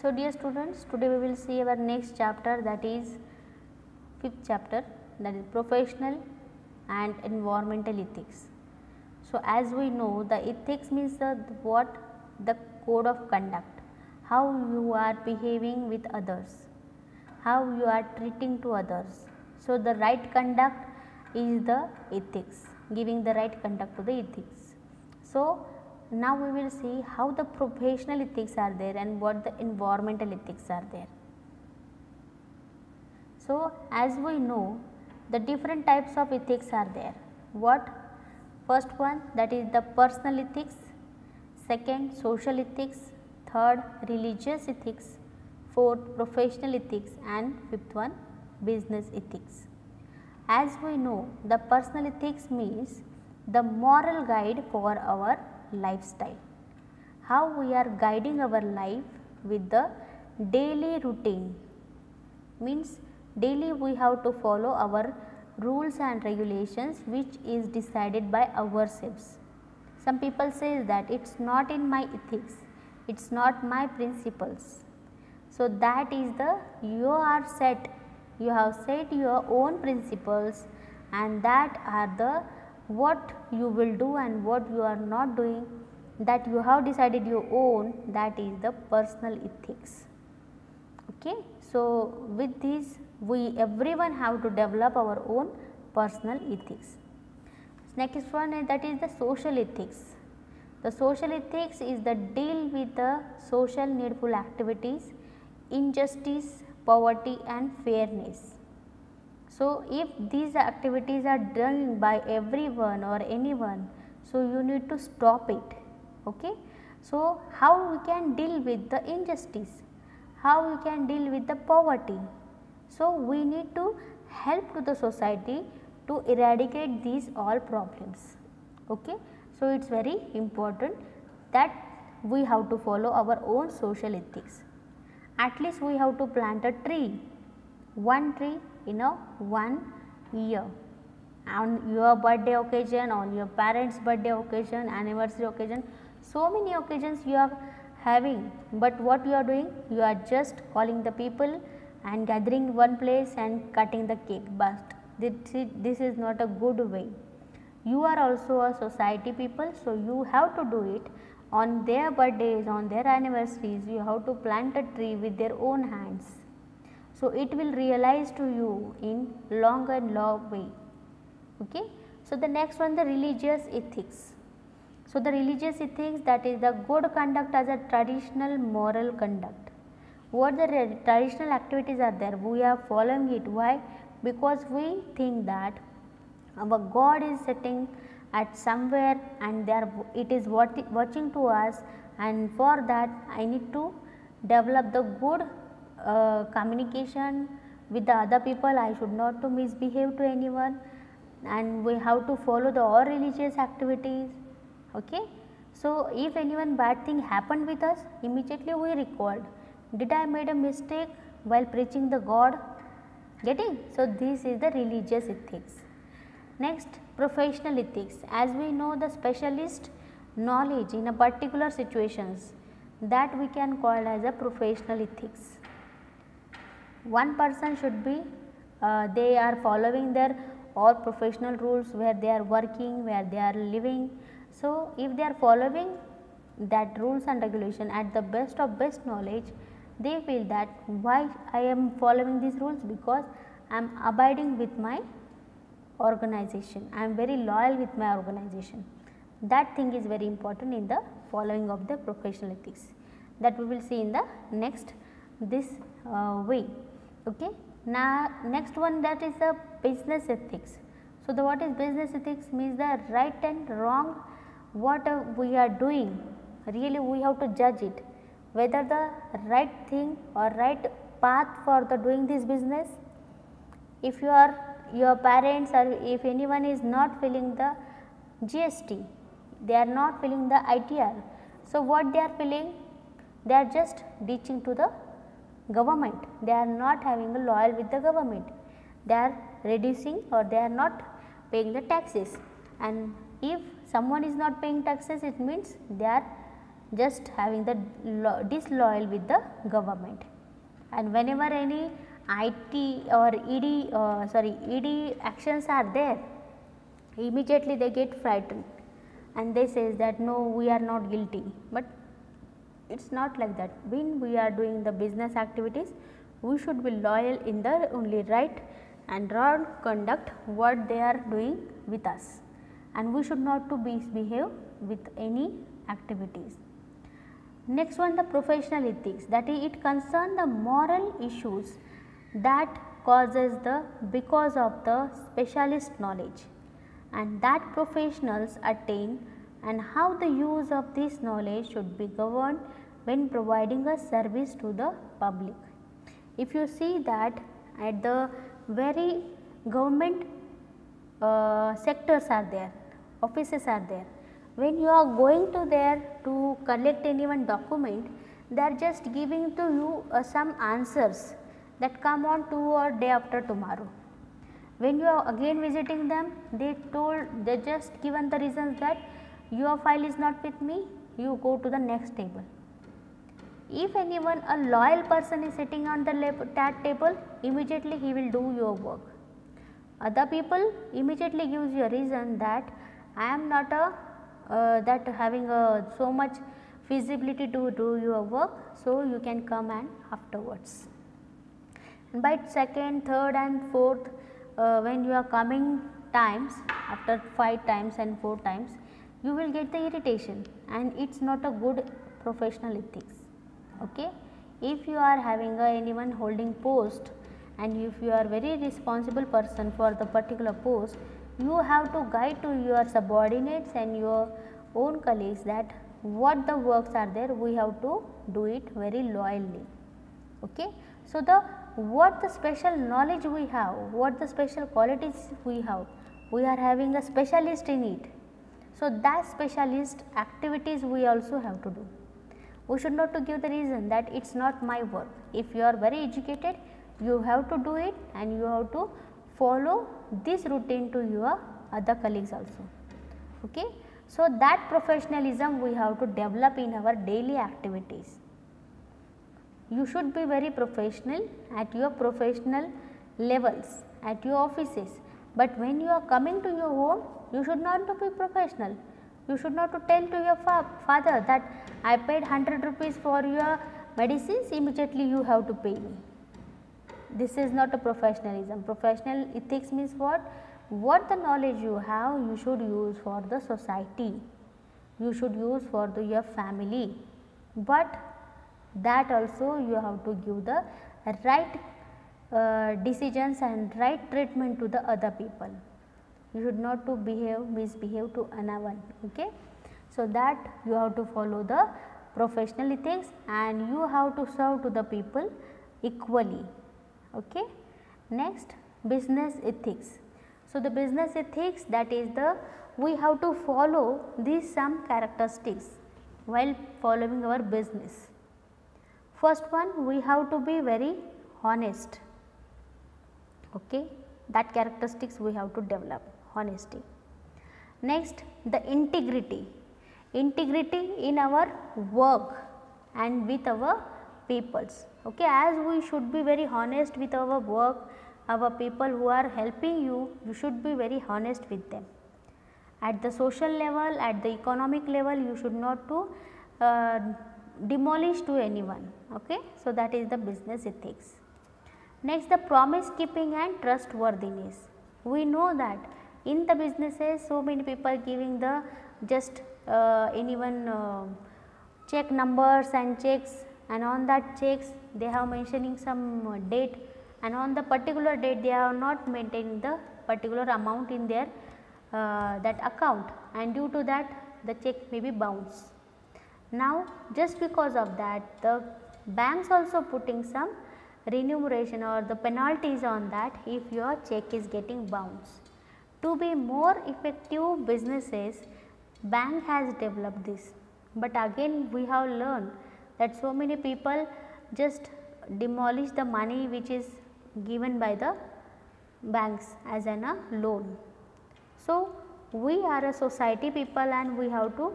So dear students, today we will see our next chapter, that is fifth chapter, that is professional and environmental ethics. So as we know, the ethics means the code of conduct, how you are behaving with others, how you are treating to others. So the right conduct is the ethics, giving the right conduct to the ethics. So now we will see how the professional ethics are there and what the environmental ethics are there. So as we know, the different types of ethics are there. What? First one, that is the personal ethics, second social ethics, third religious ethics, fourth professional ethics, and fifth one business ethics. As we know, the personal ethics means the moral guide for our lifestyle, how we are guiding our life with the daily routine, means daily we have to follow our rules and regulations which is decided by ourselves. Some people say that it is not in my ethics, it is not my principles. So that is the, you are set, you have set your own principles, and that are the what you will do and what you are not doing, that you have decided your own, that is the personal ethics. Okay. So with this we everyone have to develop our own personal ethics. Next one is, that is the social ethics. The social ethics is the deal with the social needful activities, injustice, poverty and fairness. So if these activities are done by everyone or anyone, so you need to stop it. Okay. So how we can deal with the injustice, how we can deal with the poverty. So we need to help to the society to eradicate these all problems. Okay. So it is very important that we have to follow our own social ethics. At least we have to plant a tree, one tree in a 1 year, on your birthday occasion, on your parents birthday occasion, anniversary occasion, so many occasions you are having, but what you are doing, you are just calling the people and gathering one place and cutting the cake, but this is not a good way. You are also a society people, so you have to do it on their birthdays, on their anniversaries, you have to plant a tree with their own hands. So it will realize to you in long and long way. Okay. So the next one, the religious ethics. So the religious ethics, that is the good conduct as a traditional moral conduct. What the traditional activities are there, we are following it. Why? Because we think that our God is sitting at somewhere and it is watching to us, and for that I need to develop the good communication with the other people, I should not to misbehave to anyone, and we have to follow the all religious activities. Okay. So if anyone bad thing happened with us, immediately we record, did I made a mistake while preaching the God, getting. So this is the religious ethics. Next, professional ethics. As we know, the specialist knowledge in a particular situations, that we can call as a professional ethics. One person should be they are following their all professional rules where they are working, where they are living. So if they are following that rules and regulation at the best of best knowledge, they feel that why I am following these rules, because I am abiding with my organization, I am very loyal with my organization. That thing is very important in the following of the professional ethics, that we will see in the next this way. Okay. Now next one, that is the business ethics. So the what is business ethics means the right and wrong, what we are doing, really we have to judge it, whether the right thing or right path for the doing this business. If you are, your parents or if anyone is not filling the GST, they are not filling the ITR. So what they are filling, they are just reaching to the government, they are not having a loyal with the government, they are reducing or they are not paying the taxes, and if someone is not paying taxes, it means they are just having the disloyal with the government. And whenever any IT or ED actions are there, immediately they get frightened and they says that no, we are not guilty, but it is not like that. When we are doing the business activities, we should be loyal in the only right and not conduct what they are doing with us, and we should not to misbehave with any activities. Next one, the professional ethics, that is it concerns the moral issues that causes the because of the specialist knowledge and that professionals attain, and how the use of this knowledge should be governed when providing a service to the public. If you see that at the very government sectors are there, offices are there, when you are going to there to collect any one document, they are just giving to you some answers that come on 2 or day after tomorrow. When you are again visiting them, they just given the reasons that your file is not with me, you go to the next table. If anyone, a loyal person is sitting on that table, immediately he will do your work. Other people immediately gives you a reason that I am not that having so much feasibility to do your work, so you can come and afterwards. And by second, third and fourth, when you are coming times, after 5 times and 4 times, you will get the irritation, and it is not a good professional ethics. Okay? If you are having anyone holding post, and if you are very responsible person for the particular post, you have to guide to your subordinates and your own colleagues that what the works are there, we have to do it very loyally. Okay? So, what the special knowledge we have, what the special qualities we have, we are having a specialist in it. So, that specialist activities we also have to do. We should not to give the reason that it is not my work. If you are very educated, you have to do it, and you have to follow this routine to your other colleagues also. Okay? So, that professionalism we have to develop in our daily activities. You should be very professional at your professional levels, at your offices, but when you are coming to your home, you should not to be professional. You should not to tell to your father that I paid 100 rupees for your medicines, immediately you have to pay me. This is not a professionalism. Professional ethics means what? What the knowledge you have, you should use for the society, you should use for your family, but that also you have to give the right decisions and right treatment to the other people. You should not to misbehave to anyone. Okay? So, that you have to follow the professional ethics, and you have to serve to the people equally. Okay? Next, business ethics. So, the business ethics, that is we have to follow these some characteristics while following our business. First one, we have to be very honest. Okay? That characteristics we have to develop, honesty. Next, the integrity in our work and with our peoples. Okay? As we should be very honest with our work, our people who are helping you, you should be very honest with them. At the social level, at the economic level, you should not to demolish to anyone. Okay? So, that is the business ethics. Next, the promise keeping and trustworthiness. We know that in the businesses, so many people giving the just anyone check numbers and checks, and on that checks they have mentioning some date, and on the particular date they are not maintaining the particular amount in their that account, and due to that the check may be bounced. Now, just because of that, the banks also putting some remuneration or the penalties on that if your check is getting bounced. To be more effective businesses, bank has developed this, but again we have learned that so many people just demolish the money which is given by the banks as a loan. So, we are a society people, and we have to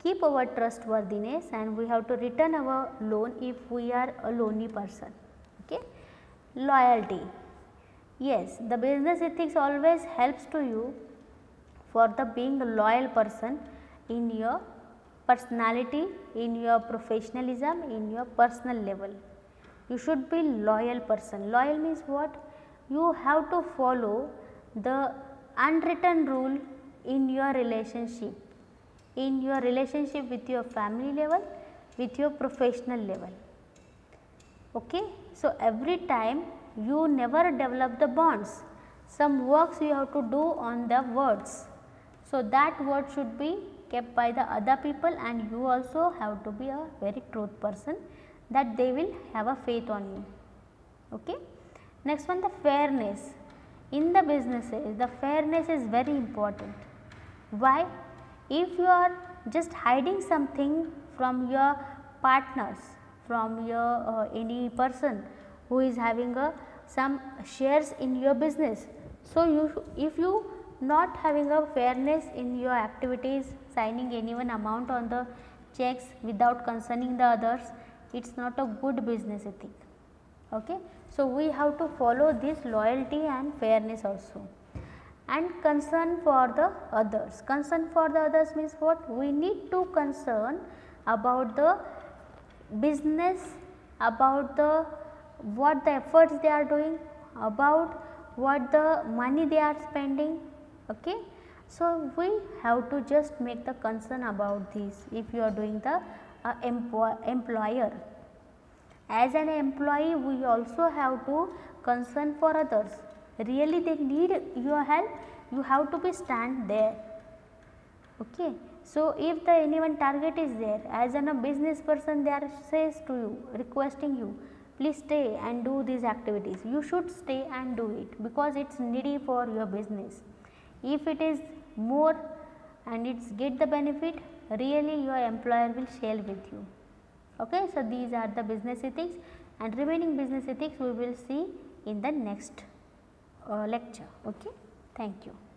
keep our trustworthiness and we have to return our loan if we are a loany person. Okay. Loyalty. Yes, the business ethics always helps to you for the being a loyal person in your personality, in your professionalism, in your personal level. You should be loyal person. Loyal means what? You have to follow the unwritten rule in your relationship with your family level, with your professional level. Okay. So, every time you never develop the bonds, some works you have to do on the words. So, that word should be kept by the other people and you also have to be a very truth person, that they will have a faith on you. Okay. Next one, the fairness. In the businesses, the fairness is very important. Why? If you are just hiding something from your partners, from your any person who is having some shares in your business, so if you not having a fairness in your activities, signing any one amount on the checks without concerning the others, it is not a good business ethic. Okay. So, we have to follow this loyalty and fairness also. And concern for the others. Concern for the others means what? We need to concern about the business, about the what the efforts they are doing, about what the money they are spending. Okay. So, we have to just make the concern about this if you are doing the employer. As an employee, we also have to concern for others. Really they need your help, you have to be stand there. Okay. So, if the anyone target is there, as a business person they are says to you, requesting you, please stay and do these activities, you should stay and do it because it is needy for your business. If it is more and it get the benefit, really your employer will share with you. Okay. So, these are the business ethics and remaining business ethics we will see in the next lecture. Okay. Thank you.